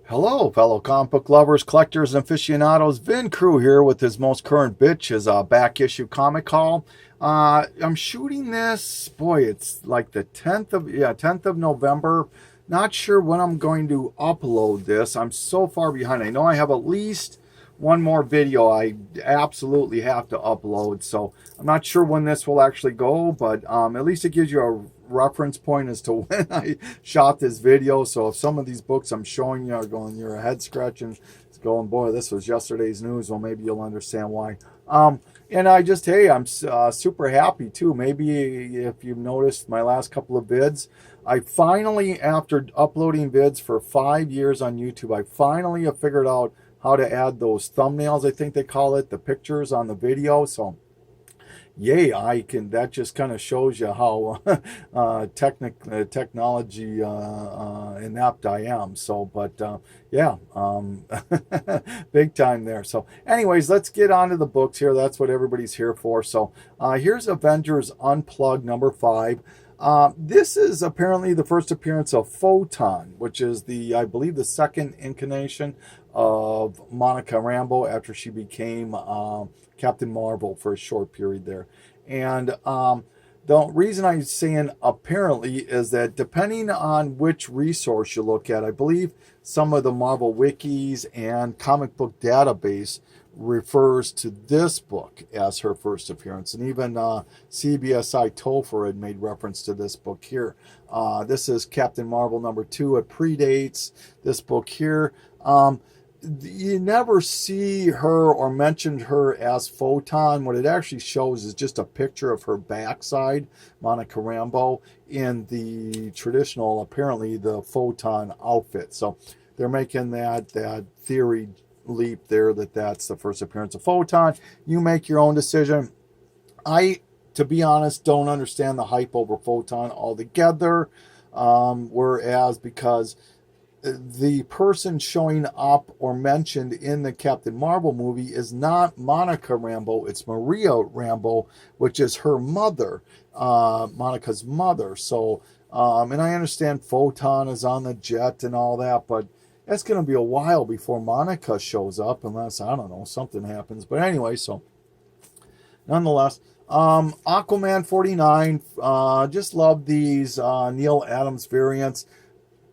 Hello, fellow comic book lovers, collectors, and aficionados. Vin Crew here with his most current bitch, his back issue comic haul. I'm shooting this. Boy, it's like the 10th of November. Not sure when I'm going to upload this. I'm so far behind. I know I have at least one more video I absolutely have to upload. So I'm not sure when this will actually go, but at least it gives you a reference point as to when I shot this video. So if some of these books I'm showing you are going, you're a head scratching, it's going, boy, this was yesterday's news. Well, maybe you'll understand why. And I just, hey, I'm super happy too. Maybe if you've noticed my last couple of vids, I finally, after uploading vids for 5 years on YouTube, I finally have figured out how to add those thumbnails, I think they call it, the pictures on the video. So yay, I can. That just kind of shows you how technology inept I am. So, but yeah, big time there. So anyways, let's get on to the books here. That's what everybody's here for. So here's Avengers Unplugged number 5. This is apparently the first appearance of Photon, which is I believe the second incarnation of Monica Rambeau after she became Captain Marvel for a short period there. And the reason I'm saying apparently is that depending on which resource you look at, I believe some of the Marvel wikis and comic book database refers to this book as her first appearance. And even CBSI Topher had made reference to this book here. This is Captain Marvel number 2. It predates this book here. You never see her or mentioned her as Photon. What it actually shows is just a picture of her backside, Monica Rambeau, in the traditional, apparently, the Photon outfit. So they're making that theory leap there that that's the first appearance of Photon. You make your own decision. I, to be honest, don't understand the hype over Photon altogether. Whereas because the person showing up or mentioned in the Captain Marvel movie is not Monica Rambeau, it's Maria Rambeau, which is her mother, Monica's mother. So, and I understand Photon is on the jet and all that, but it's going to be a while before Monica shows up, unless, I don't know, something happens. But anyway, so nonetheless, Aquaman 49, just love these Neil Adams variants.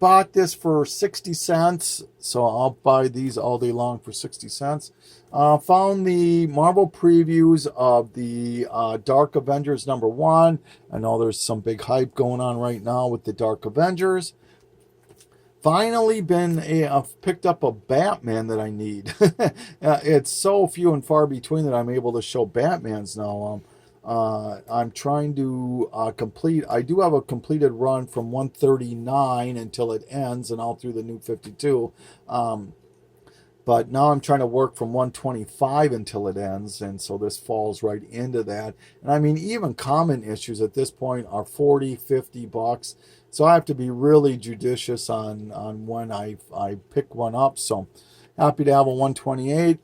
Bought this for 60 cents, so I'll buy these all day long for 60 cents. Found the Marvel previews of the Dark Avengers number 1. I know there's some big hype going on right now with the Dark Avengers. Finally picked up a Batman that I need. It's so few and far between that I'm able to show Batmans now. I'm trying to complete. I do have a completed run from 139 until it ends and all through the new 52. But now I'm trying to work from 125 until it ends, and so this falls right into that. And I mean, even common issues at this point are 40, 50 bucks. So I have to be really judicious on when I pick one up. So happy to have a 128.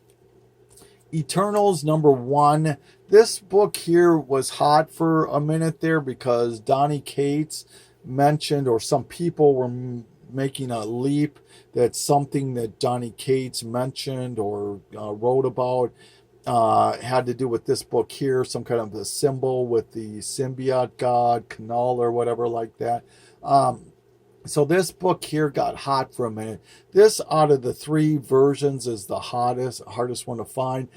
Eternals number 1. This book here was hot for a minute there because Donny Cates mentioned, or some people were making a leap that something that Donny Cates mentioned or wrote about had to do with this book here, some kind of a symbol with the symbiote god, Canal or whatever like that. So this book here got hot for a minute. This, out of the 3 versions, is the hardest one to find.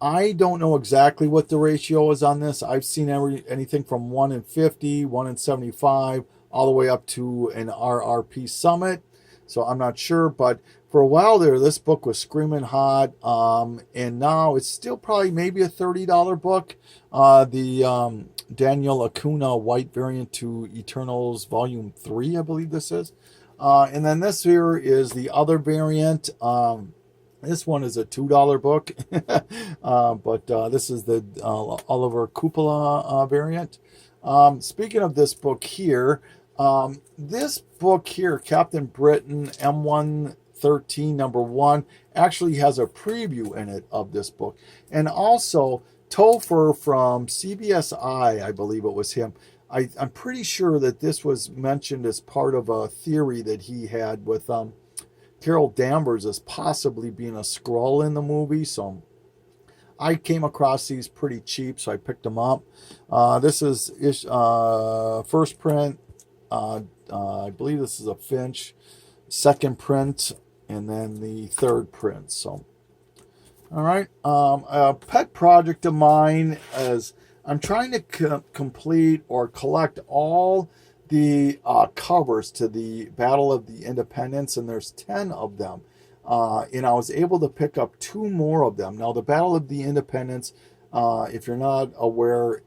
I don't know exactly what the ratio is on this. I've seen anything from 1 in 50, 1 in 75, all the way up to an RRP Summit. So I'm not sure, but for a while there, this book was screaming hot. And now it's still probably maybe a $30 book. The Daniel Acuna white variant to Eternals Volume 3, I believe this is. And then this here is the other variant. This one is a $2 book, but this is the Oliver Cupola variant. Speaking of this book here, Captain Britain M113 number 1, actually has a preview in it of this book. And also, Topher from CBSI, I believe it was him, I'm pretty sure that this was mentioned as part of a theory that he had with Carol Danvers as possibly being a Skrull in the movie. So I came across these pretty cheap, so I picked them up. This is first print. I believe this is a Finch. Second print, and then the third print. So, all right. A pet project of mine is I'm trying to complete or collect all the covers to the Battle of the Independence, and there's 10 of them. And I was able to pick up 2 more of them. Now, the Battle of the Independence, if you're not aware,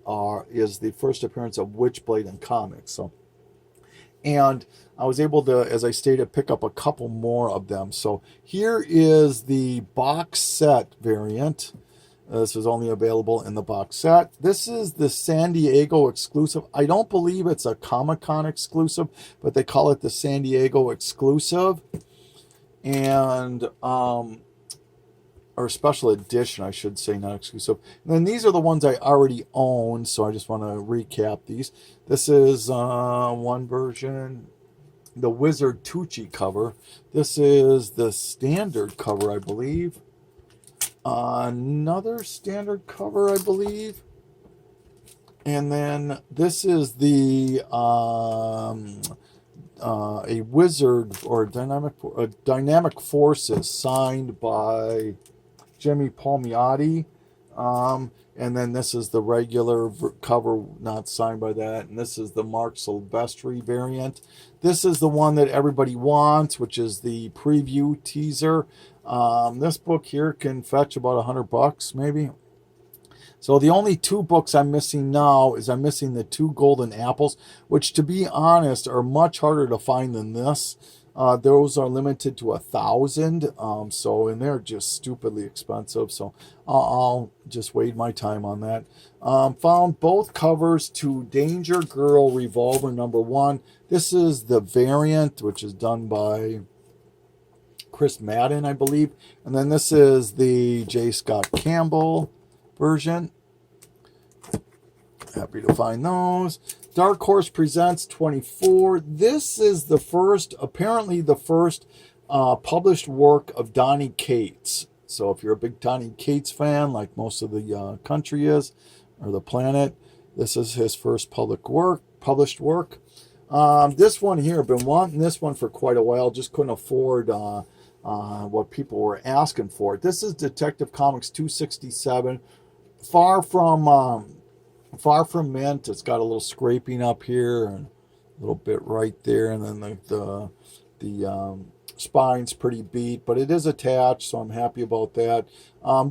is the first appearance of Witchblade in comics. So, and I was able to, as I stated, pick up a couple more of them. So here is the box set variant. This is only available in the box set. This is the San Diego exclusive. I don't believe it's a Comic-Con exclusive, but they call it the San Diego exclusive. And, or special edition, I should say, not exclusive. And then these are the ones I already own, so I just want to recap these. This is one version, the Wizard Tucci cover. This is the standard cover, I believe. Another standard cover, I believe. And then this is the a Wizard or Dynamic Forces signed by Jimmy Palmiotti. And then this is the regular cover, not signed by that. And this is the Mark Silvestri variant. This is the one that everybody wants, which is the preview teaser. This book here can fetch about $100, maybe. So the only 2 books I'm missing now is I'm missing the 2 Golden Apples, which, to be honest, are much harder to find than this. Those are limited to 1,000, so, and they're just stupidly expensive, so I'll just wait my time on that. Found both covers to Danger Girl Revolver #1. This is the variant, which is done by Chris Madden, I believe, and then this is the J. Scott Campbell version. Happy to find those. Dark Horse Presents 24. This is the first, apparently the first published work of Donny Cates. So if you're a big Donny Cates fan, like most of the country is, or the planet, this is his first published work. This one here, I've been wanting this one for quite a while, just couldn't afford what people were asking for. This is Detective Comics 267. Far from mint. It's got a little scraping up here and a little bit right there, and then the spine's pretty beat, but it is attached, so I'm happy about that.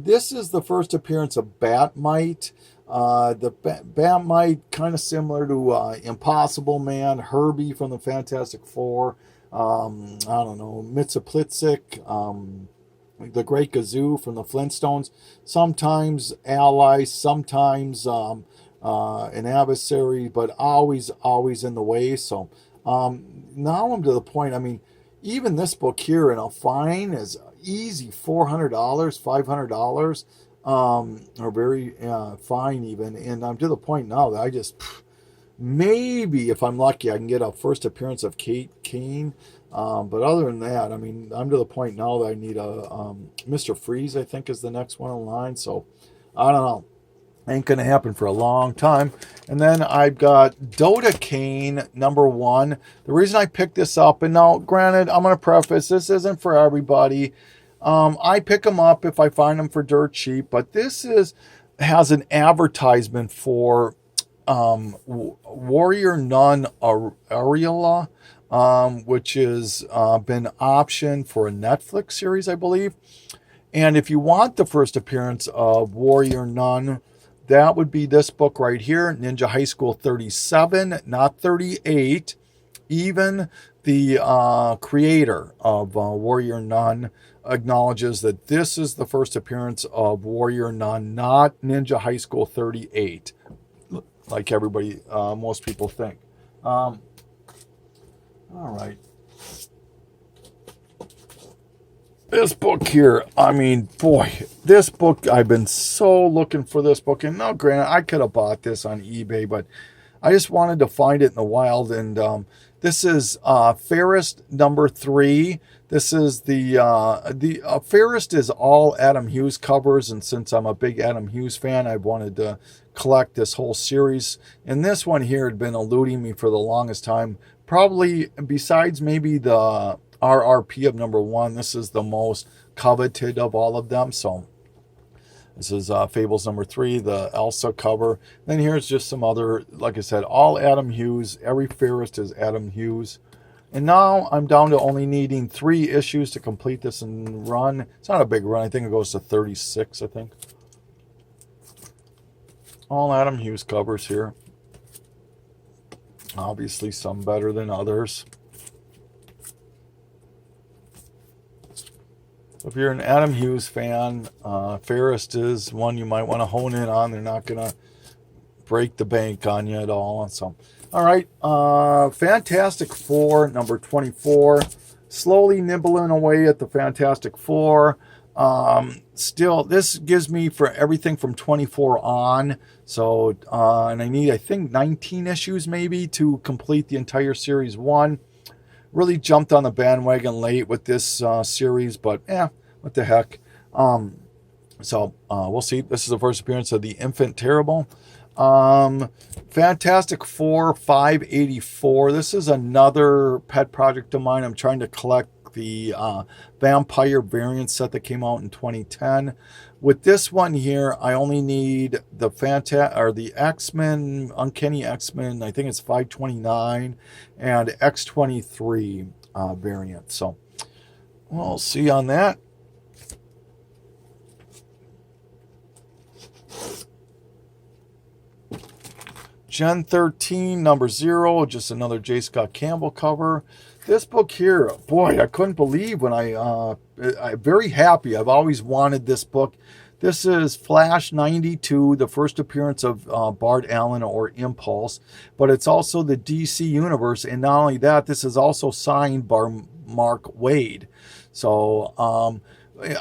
This is the first appearance of Batmite. The Batmite, kind of similar to Impossible Man, Herbie from the Fantastic Four, I don't know, Mitsapitzik, the Great Gazoo from the Flintstones, sometimes allies, sometimes an adversary, but always in the way. So now I'm to the point, I mean, even this book here in a fine is easy $400, $500, or very fine even. And I'm to the point now that I just, maybe if I'm lucky, I can get a first appearance of Kate Kane. But other than that, I mean, I'm to the point now that I need a Mr. Freeze, I think, is the next one in line. So I don't know. Ain't going to happen for a long time. And then I've got Dota Kane #1. The reason I picked this up, and now, granted, I'm going to preface, this isn't for everybody. I pick them up if I find them for dirt cheap, but this has an advertisement for Warrior Nun Aureola, which has been optioned for a Netflix series, I believe. And if you want the first appearance of Warrior Nun, that would be this book right here, Ninja High School 37, not 38. Even the creator of Warrior Nun acknowledges that this is the first appearance of Warrior Nun, not Ninja High School 38, like everybody, most people think. All right. This book here, I mean, boy, this book, I've been so looking for this book. And now, granted, I could have bought this on eBay, but I just wanted to find it in the wild. And This is Fairest number 3. This is the Fairest is all Adam Hughes covers, and since I'm a big Adam Hughes fan, I wanted to collect this whole series. And this one here had been eluding me for the longest time. Probably besides maybe the RRP of number 1, this is the most coveted of all of them. So this is Fables number 3, the Elsa cover. Then here's just some other, like I said, all Adam Hughes. Every Fairest is Adam Hughes. And now I'm down to only needing 3 issues to complete this and run. It's not a big run. I think it goes to 36, I think. All Adam Hughes covers here. Obviously some better than others. If you're an Adam Hughes fan, Fairest is one you might want to hone in on. They're not going to break the bank on you at all. So, all right, Fantastic Four, number 24. Slowly nibbling away at the Fantastic Four. Still, this gives me for everything from 24 on. So, and I need, I think, 19 issues maybe to complete the entire series 1. Really jumped on the bandwagon late with this series, but what the heck. So we'll see. This is the first appearance of the Infant Terrible. Fantastic Four 584. This is another pet project of mine. I'm trying to collect the vampire variant set that came out in 2010. With this one here, I only need the X-Men, Uncanny X-Men, I think it's 529, and X23 variant. So we'll see on that. Gen 13, number 0, just another J. Scott Campbell cover. This book here, boy, I couldn't believe when I'm very happy. I've always wanted this book. This is Flash 92, the first appearance of Bart Allen or Impulse, but it's also the DC Universe, and not only that, this is also signed by Mark Waid. So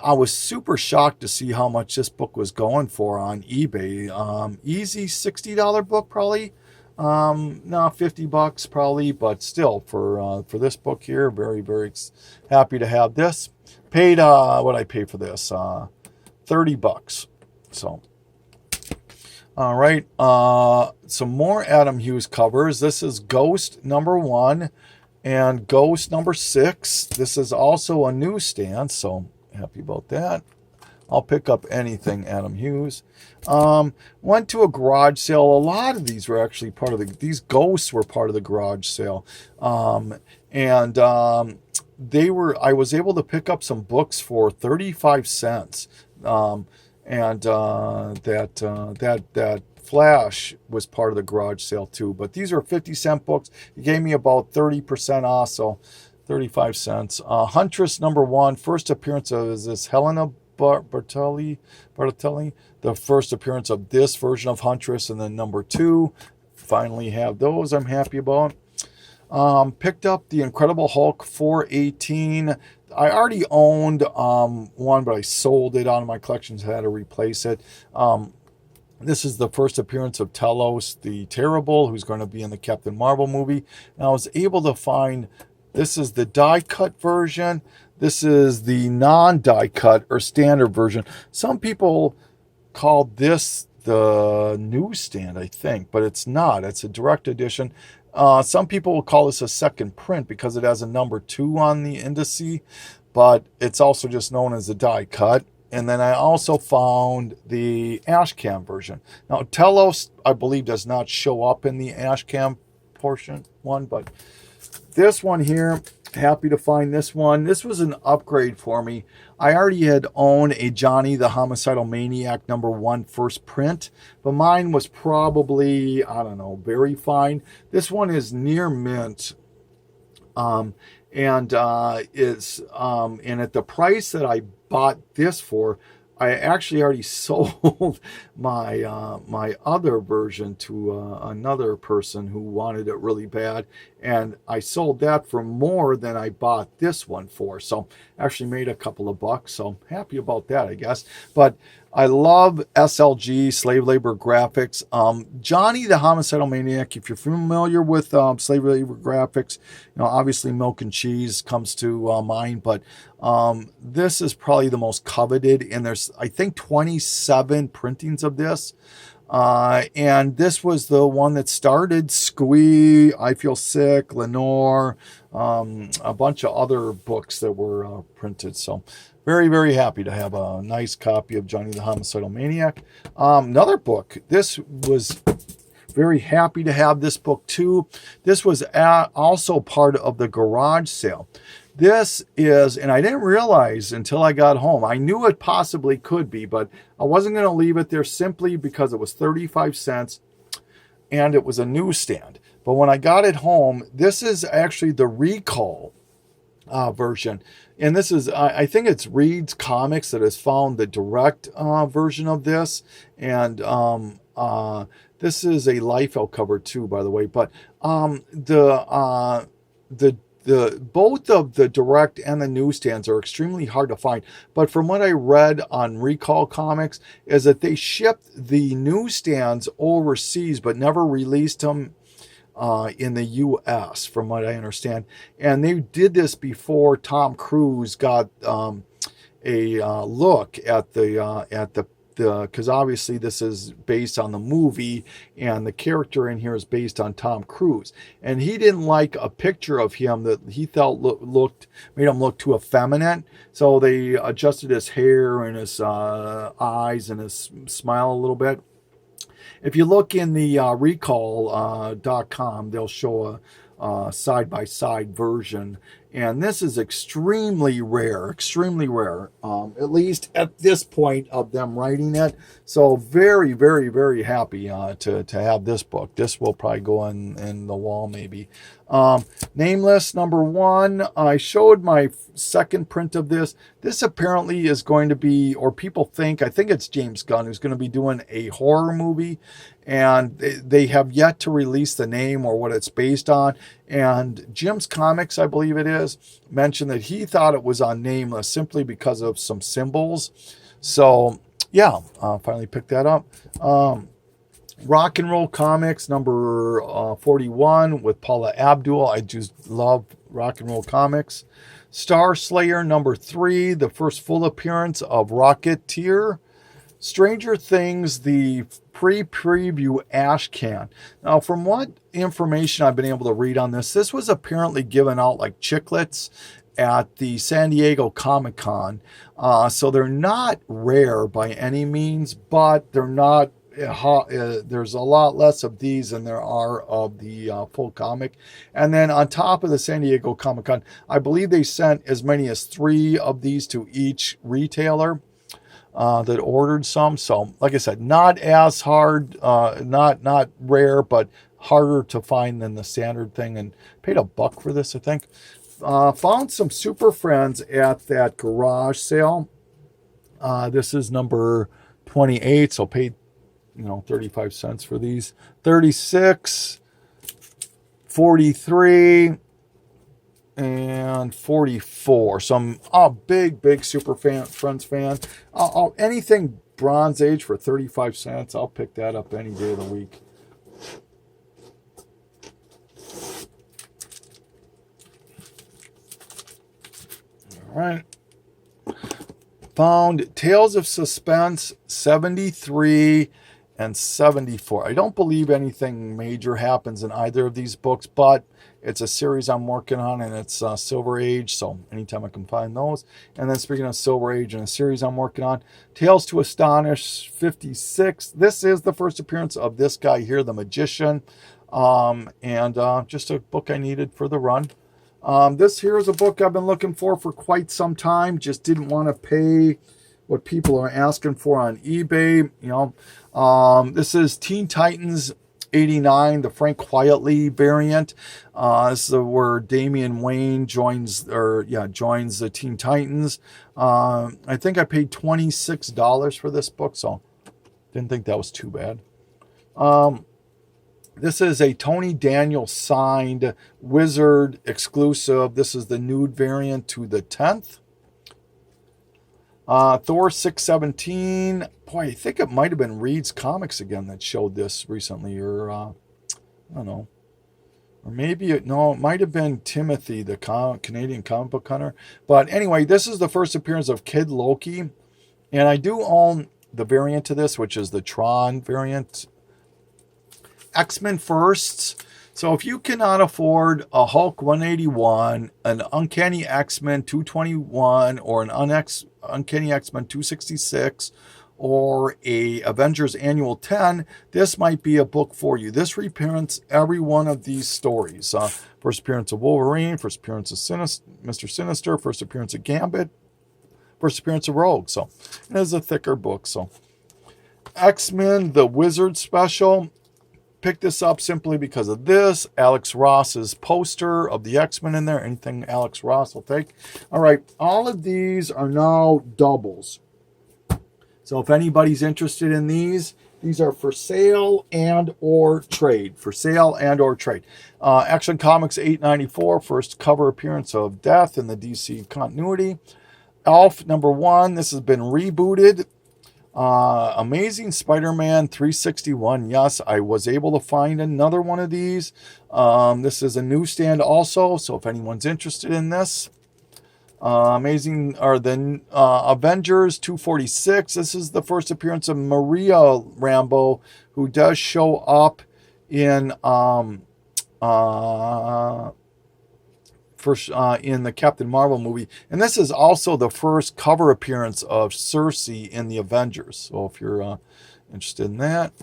I was super shocked to see how much this book was going for on eBay. Easy $60 book probably. No, $50 probably, but still for this book here, very, very happy to have this. Paid what I paid for this, $30. So, all right, some more Adam Hughes covers. This is Ghost number 1 and Ghost number 6. This is also a newsstand, so happy about that. I'll pick up anything Adam Hughes. Went to a garage sale. A lot of these were actually part of these ghosts were part of the garage sale. I was able to pick up some books for 35 cents. That Flash was part of the garage sale too. But these are 50-cent books. He gave me about 30% off, so 35 cents. Huntress number 1, first appearance of this Helena Bartelli, the first appearance of this version of Huntress, and then number 2. Finally have those I'm happy about. Picked up the Incredible Hulk 418. I already owned one, but I sold it out of my collections, had to replace it. This is the first appearance of Telos the Terrible, who's going to be in the Captain Marvel movie. And I was able to find, this is the die-cut version. This is the non-die cut or standard version. Some people call this the newsstand, I think, but it's not. It's a direct edition. Some people will call this a second print because it has a number 2 on the indice, but it's also just known as a die cut. And then I also found the Ashcan version. Now, Telos, I believe, does not show up in the Ashcan portion one, but this one here, happy to find this one. This was an upgrade for me. I already had owned a Johnny the Homicidal Maniac number 1 first print, but mine was probably, I don't know, very fine. This one is near mint, and at the price that I bought this for, I actually already sold my my other version to another person who wanted it really bad, and I sold that for more than I bought this one for. So actually made a couple of bucks. So happy about that, I guess. But I love SLG, slave labor graphics. Johnny the Homicidal Maniac, if you're familiar with slave labor graphics, obviously Milk and Cheese comes to mind, but this is probably the most coveted, and there's, I think, 27 printings of this. And this was the one that started Squee, I Feel Sick, Lenore, a bunch of other books that were printed. So very, very happy to have a nice copy of Johnny the Homicidal Maniac. Another book. This was very happy to have this book too. This was also part of the garage sale. This is, and I didn't realize until I got home. I knew it possibly could be, but I wasn't going to leave it there simply because it was 35 cents and it was a newsstand. But when I got it home, this is actually the recall version. And this is, I think it's Reed's Comics that has found the direct version of this. And this is a Liefeld cover too, by the way. But the both of the direct and the newsstands are extremely hard to find. But from what I read on Recall Comics is that they shipped the newsstands overseas but never released them in the U.S., from what I understand. And they did this before Tom Cruise got a look at the because obviously this is based on the movie, and the character in here is based on Tom Cruise. And he didn't like a picture of him that he felt made him look too effeminate. So they adjusted his hair and his eyes and his smile a little bit. If you look in the recall.com, they'll show a side-by-side version. And this is extremely rare, at least at this point of them writing it. So very, very, very happy to have this book. This will probably go in the wall maybe. Nameless, number 1. I showed my second print of this. This apparently is going to be, or people think, I think it's James Gunn who's going to be doing a horror movie. And they have yet to release the name or what it's based on. And Jim's Comics, I believe it is, mentioned that he thought it was on Nameless simply because of some symbols. So, yeah, finally picked that up. Rock and Roll Comics, number 41 with Paula Abdul. I just love Rock and Roll Comics. Star Slayer, number 3, the first full appearance of Rocketeer. Stranger Things, the pre-preview ash can. Now, from what information I've been able to read on this, this was apparently given out like chiclets at the San Diego Comic-Con. So they're not rare by any means, but they're not, there's a lot less of these than there are of the full comic. And then on top of the San Diego Comic-Con, I believe they sent as many as 3 of these to each retailer that ordered some. So like I said, not as hard, not rare, but harder to find than the standard thing, and paid $1 for this, I think. Found some Super Friends at that garage sale. This is number 28, so paid 35 cents for these. 36, 43, and 44. So I'm a big Super Friends fan. Anything Bronze Age for 35 cents, I'll pick that up any day of the week. All right. Found Tales of Suspense 73 and 74. I don't believe anything major happens in either of these books, but it's a series I'm working on, and it's Silver Age, so anytime I can find those. And then speaking of Silver Age and a series I'm working on, Tales to Astonish 56. This is the first appearance of this guy here, the Magician, and just a book I needed for the run. This here is a book I've been looking for quite some time. Just didn't want to pay what people are asking for on eBay. This is Teen Titans 89, the Frank Quietly variant. This is where Damian Wayne joins the Teen Titans. I think I paid $26 for this book, so didn't think that was too bad. This is a Tony Daniel signed Wizard exclusive. This is the nude variant to the 10th. Thor 617. Boy, I think it might have been Reed's Comics again that showed this recently, or I don't know. Or maybe it might have been Timothy, the Canadian comic book hunter. But anyway, this is the first appearance of Kid Loki. And I do own the variant to this, which is the Tron variant. X-Men Firsts. So if you cannot afford a Hulk 181, an Uncanny X-Men 221, or an Uncanny X-Men 266, or a Avengers Annual 10, this might be a book for you. This reprints every one of these stories. First appearance of Wolverine, first appearance of Mr. Sinister, first appearance of Gambit, first appearance of Rogue. So it is a thicker book. So X-Men, the Wizard Special. Pick this up simply because of this. Alex Ross's poster of the X-Men in there. Anything Alex Ross will take. All right. All of these are now doubles. So if anybody's interested in these are for sale and or trade. For sale and or trade. Action Comics 894. First cover appearance of Death in the DC continuity. Elf #1. This has been rebooted. Amazing Spider-Man 361. Yes, I was able to find another one of these. This is a newsstand also, so if anyone's interested in this. Amazing are the Avengers 246. This is the first appearance of Maria Rambeau, who does show up in in the Captain Marvel movie. And this is also the first cover appearance of Cersei in the Avengers. So if you're interested in that.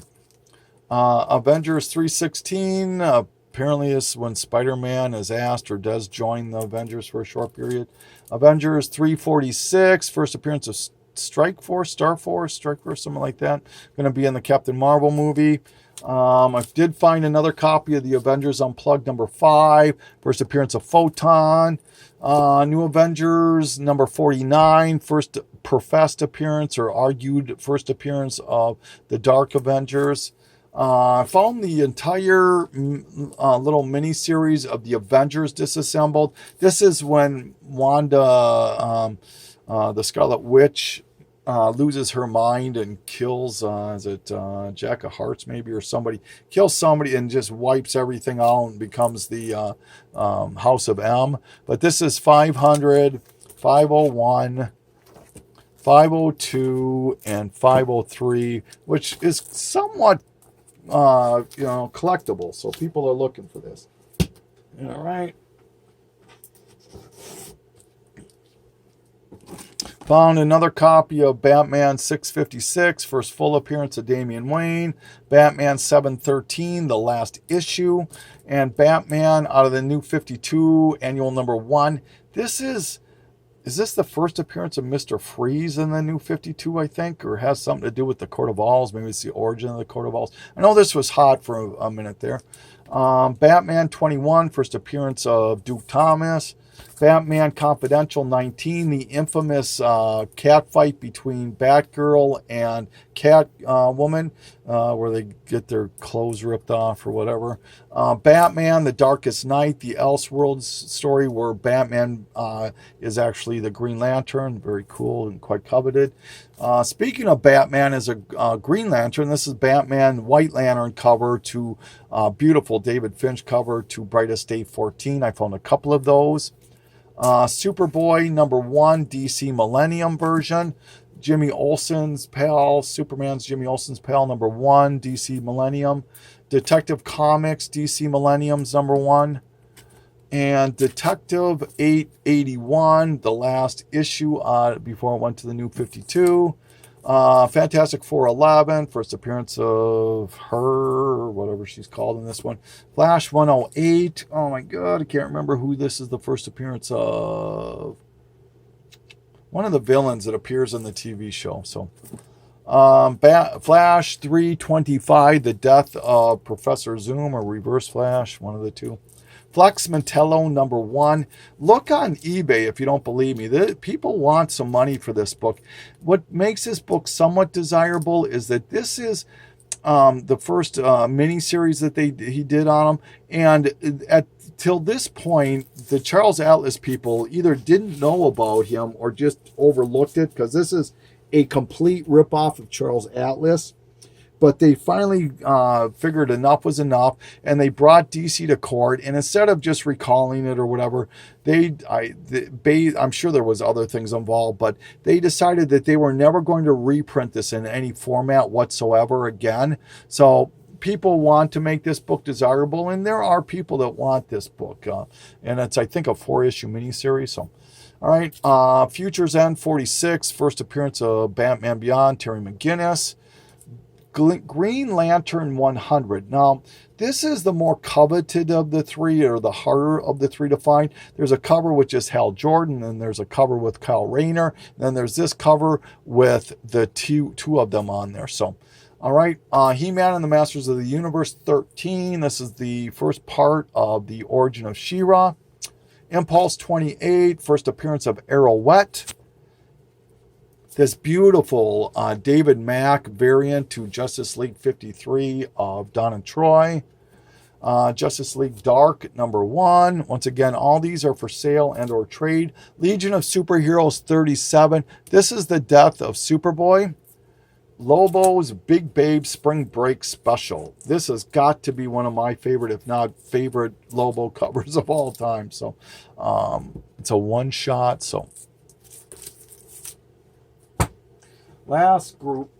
Avengers 316. Apparently is when Spider-Man is asked or does join the Avengers for a short period. Avengers 346. First appearance of Strike Force, something like that. Going to be in the Captain Marvel movie. I did find another copy of the Avengers Unplugged #5. First appearance of Photon. New Avengers #49. First professed appearance or argued first appearance of the Dark Avengers. I found the entire little mini-series of the Avengers Disassembled. This is when Wanda, the Scarlet Witch, loses her mind and kills, is it Jack of Hearts maybe, or somebody, kills somebody and just wipes everything out and becomes the House of M. But this is 500, 501, 502, and 503, which is somewhat, collectible. So people are looking for this. All right. Found another copy of Batman 656, first full appearance of Damian Wayne. Batman 713, the last issue. And Batman out of the New 52, annual #1. Is this the first appearance of Mr. Freeze in the New 52, I think? Or has something to do with the Court of Owls? Maybe it's the origin of the Court of Owls. I know this was hot for a minute there. Batman 21, first appearance of Duke Thomas. Batman Confidential 19, the infamous cat fight between Batgirl and Catwoman, where they get their clothes ripped off or whatever. Batman, The Darkest Night, the Elseworlds story where Batman is actually the Green Lantern. Very cool and quite coveted. Speaking of Batman as a Green Lantern, this is Batman White Lantern cover to beautiful David Finch cover to Brightest Day 14. I found a couple of those. Superboy #1, DC Millennium version. Jimmy Olsen's pal, Superman's Jimmy Olsen's pal #1, DC Millennium. Detective Comics, DC Millennium's #1. And Detective 881, the last issue before it went to the New 52. Fantastic 411, first appearance of her, or whatever she's called in this one. Flash 108. Oh my God, I can't remember who this is the first appearance of. One of the villains that appears in the TV show. So, Flash 325, the death of Professor Zoom, or Reverse Flash, one of the two. Flex Mantello #1. Look on eBay if you don't believe me. People want some money for this book. What makes this book somewhat desirable is that this is mini series that he did on them, and till this point, the Charles Atlas people either didn't know about him or just overlooked it, because this is a complete ripoff of Charles Atlas. But they finally figured enough was enough, and they brought DC to court. And instead of just recalling it or whatever, I'm sure there was other things involved, but they decided that they were never going to reprint this in any format whatsoever again. So people want to make this book desirable, and there are people that want this book. And it's, I think, a 4-issue miniseries. So, all right, Future's End 46, first appearance of Batman Beyond, Terry McGinnis. Green Lantern 100. Now, this is the more coveted of the three, or the harder of the three to find. There's a cover with just Hal Jordan, and there's a cover with Kyle Rayner, and then there's this cover with the two of them on there. So, all right, He-Man and the Masters of the Universe 13. This is the first part of the origin of She-Ra. Impulse 28, first appearance of Arrowette. This beautiful David Mack variant to Justice League 53 of Don and Troy. Justice League Dark #1. Once again, all these are for sale and or trade. Legion of Superheroes 37. This is the death of Superboy. Lobo's Big Babe Spring Break Special. This has got to be one of my favorite, if not favorite, Lobo covers of all time. So it's a one-shot. So last group.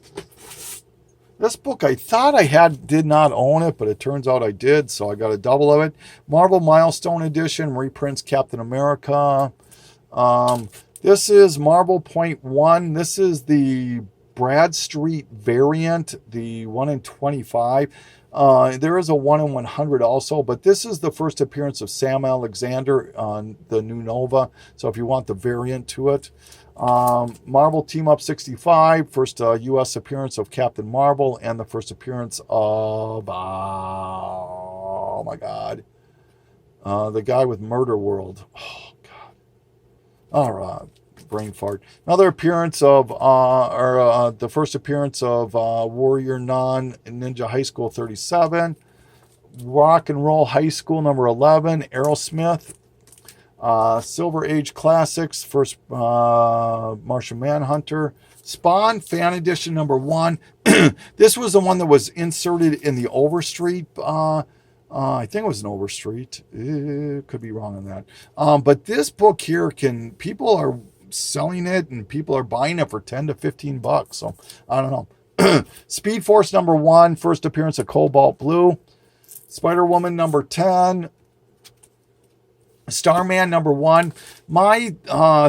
This book, I thought I did not own it, but it turns out I did, so I got a double of it. Marvel Milestone Edition, reprints Captain America. This is Marvel Point 1. This is the Brad Street variant, the 1 in 25. There is a 1 in 100 also, but this is the first appearance of Sam Alexander on the New Nova, so if you want the variant to it. Marvel Team Up 65, first U.S. appearance of Captain Marvel, and the first appearance of, oh my God, the guy with Murder World. Oh, God. All right, brain fart. Another appearance of, the first appearance of Warrior Non Ninja High School 37, Rock and Roll High School #11, Aerosmith. Silver Age Classics, first Martian Manhunter. Spawn Fan Edition #1. This was the one that was inserted in the Overstreet. I think it was an Overstreet. Could be wrong on that. But this book here, people are selling it and people are buying it for $10 to $15. So I don't know. Speed Force #1, first appearance of Cobalt Blue. Spider-Woman #10. Starman #1. My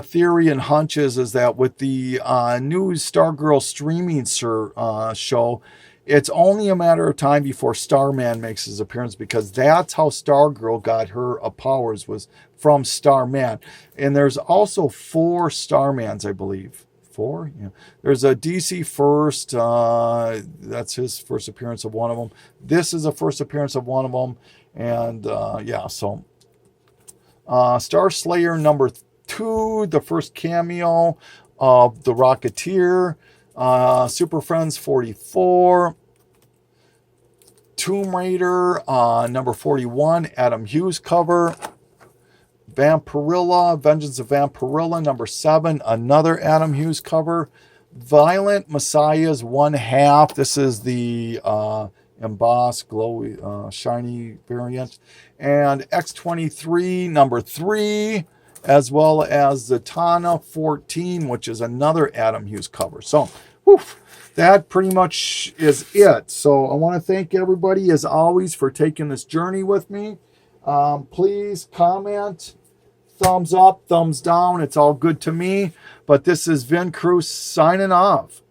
theory and hunches is that with the new Stargirl streaming show, it's only a matter of time before Starman makes his appearance, because that's how Stargirl got her powers, was from Starman. And there's also 4 Starmans, I believe. 4? Yeah. There's a DC First. That's his first appearance of one of them. This is a first appearance of one of them. And yeah, so... Star Slayer #2, the first cameo of the Rocketeer. Super Friends 44. Tomb Raider #41, Adam Hughes cover. Vampirilla, Vengeance of Vampirilla #7, another Adam Hughes cover. Violent Messiahs 1/2. This is the embossed, glowy, shiny variant. And X-23 #3, as well as Zatanna 14, which is another Adam Hughes cover. So, that pretty much is it. So I want to thank everybody, as always, for taking this journey with me. Please comment, thumbs up, thumbs down. It's all good to me. But this is Vin Cruz signing off.